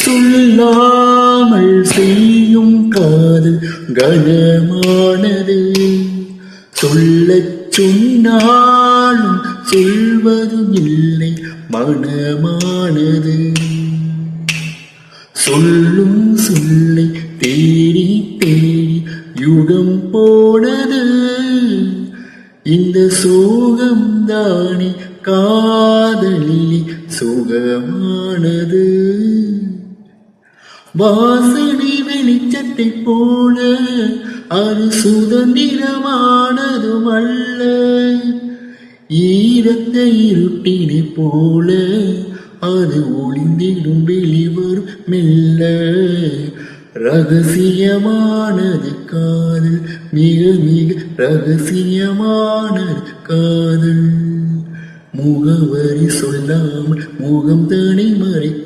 சொல்லாமல் செய்யும் காதல் கனமானது. சொல்லச் சொன்னாலும் சொல்வதும் இல்லை மனமானது. சொல்லும் சொல்லை தேடி தேடி யுகம் போனது. இந்த சோகம் தானே காதலிலே சுகமானது. வாசனை வெளிச்சத்தை போல அது சுதந்திரமானதும் அல்ல. ஈரத்த இருட்டினை போல அது ஒளிந்திடும் வெளிவரும் மெல்ல. ரகசியமானது காதல், மிக மிக ரகசியமானது காதல். முகவரி சொல்லாமல் முகம் தானே மறைக்கும்.